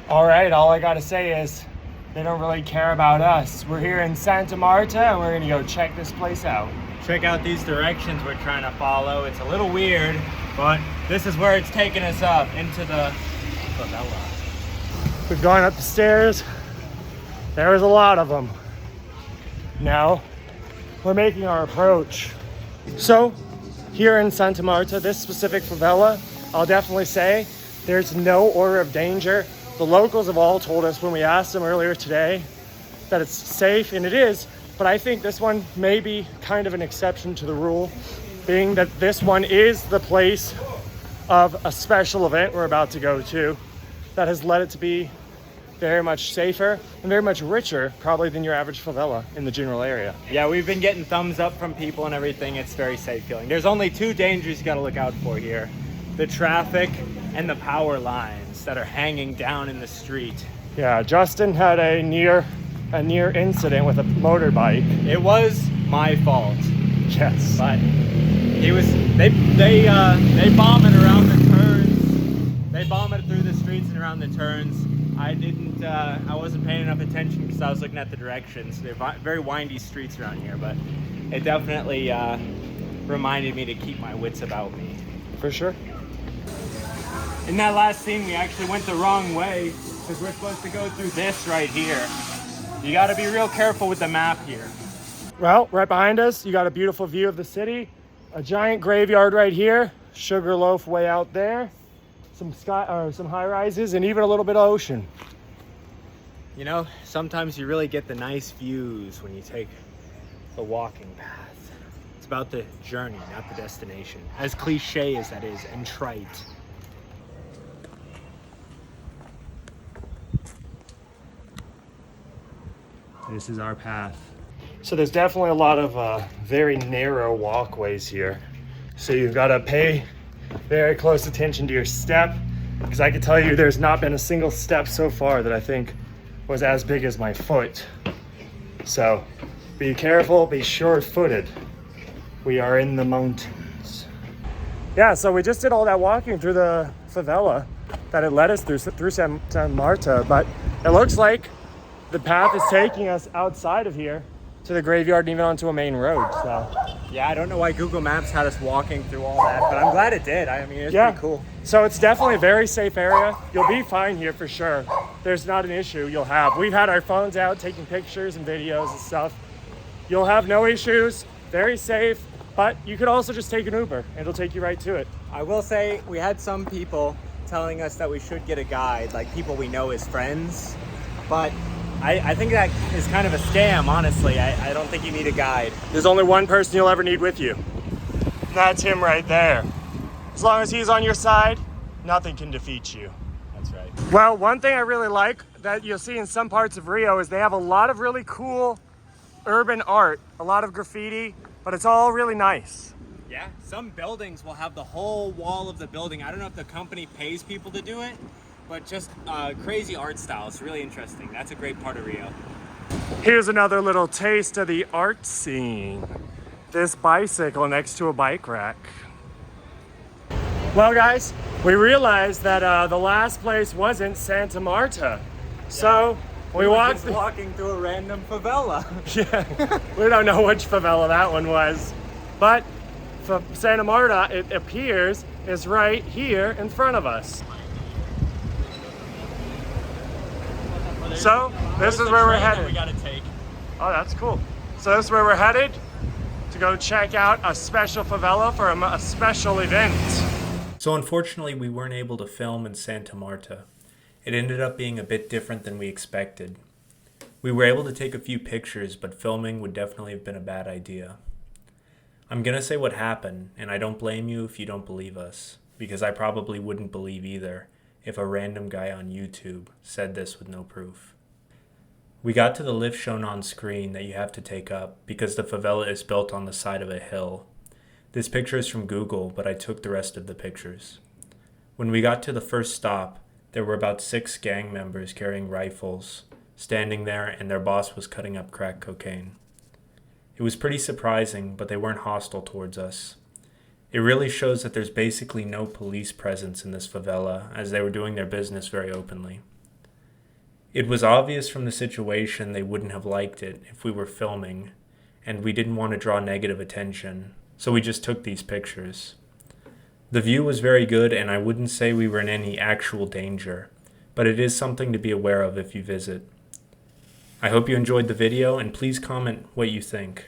All right, all I gotta say is they don't really care about us. We're here in Santa Marta and we're gonna go check this place out. Check out these directions we're trying to follow. It's a little weird, but this is where it's taking us up into the favela. We've gone up the stairs. There was a lot of them. Now we're making our approach. So here in Santa Marta, this specific favela, I'll definitely say there's no order of danger. The locals have all told us when we asked them earlier today that it's safe, and it is, but I think this one may be kind of an exception to the rule, being that this one is the place of a special event we're about to go to that has led it to be very much safer and very much richer probably than your average favela in the general area. Yeah, we've been getting thumbs up from people and everything. It's very safe feeling. There's only two dangers you gotta look out for here: the traffic and the power lines that are hanging down in the street. Yeah, Justin had a near incident with a motorbike. It was my fault. Yes. But they bomb it around the turns. They bomb it through the streets and around the turns. I wasn't paying enough attention because I was looking at the directions. They're very windy streets around here, but it definitely reminded me to keep my wits about me. For sure. In that last scene, we actually went the wrong way because we're supposed to go through this right here. You got to be real careful with the map here. Well, right behind us, you got a beautiful view of the city, a giant graveyard right here, Sugarloaf way out there, some high rises, and even a little bit of ocean. You know, sometimes you really get the nice views when you take the walking path. It's about the journey, not the destination. As cliche as that is, and trite. This is our path. So there's definitely a lot of very narrow walkways here. So you've got to pay very close attention to your step, because I can tell you there's not been a single step so far that I think was as big as my foot. So be careful, be sure-footed. We are in the mountains. Yeah, so we just did all that walking through the favela that it led us through Santa Marta, but it looks like the path is taking us outside of here to the graveyard and even onto a main road. So yeah, I don't know why Google Maps had us walking through all that, but I'm glad it did. I mean, it's pretty cool. So it's definitely a very safe area. You'll be fine here for sure. There's not an issue you'll have. We've had our phones out taking pictures and videos and stuff. You'll have no issues, very safe, but you could also just take an Uber and it'll take you right to it. I will say we had some people telling us that we should get a guide, like people we know as friends, but I think that is kind of a scam, honestly. I don't think you need a guide. There's only one person you'll ever need with you. That's him right there. As long as he's on your side, nothing can defeat you. That's right. Well, one thing I really like that you'll see in some parts of Rio is they have a lot of really cool urban art, a lot of graffiti, but it's all really nice. Yeah, some buildings will have the whole wall of the building. I don't know if the company pays people to do it, but just crazy art style. It's really interesting. That's a great part of Rio. Here's another little taste of the art scene. This bicycle next to a bike rack. Well, guys, we realized that the last place wasn't Santa Marta. So we walked walking through a random favela. Yeah, we don't know which favela that one was, but for Santa Marta, it appears, is right here in front of us. So this is where we're headed. We gotta take. Oh, that's cool. So this is where we're headed to go check out a special favela for a special event. So unfortunately, we weren't able to film in Santa Marta. It ended up being a bit different than we expected. We were able to take a few pictures, but filming would definitely have been a bad idea. I'm gonna say what happened, and I don't blame you if you don't believe us, because I probably wouldn't believe either if a random guy on YouTube said this with no proof. We got to the lift shown on screen that you have to take up because the favela is built on the side of a hill. This picture is from Google, but I took the rest of the pictures. When we got to the first stop, there were about 6 gang members carrying rifles, standing there, and their boss was cutting up crack cocaine. It was pretty surprising, but they weren't hostile towards us. It really shows that there's basically no police presence in this favela, as they were doing their business very openly. It was obvious from the situation they wouldn't have liked it if we were filming, and we didn't want to draw negative attention, so we just took these pictures. The view was very good, and I wouldn't say we were in any actual danger, but it is something to be aware of if you visit. I hope you enjoyed the video, and please comment what you think.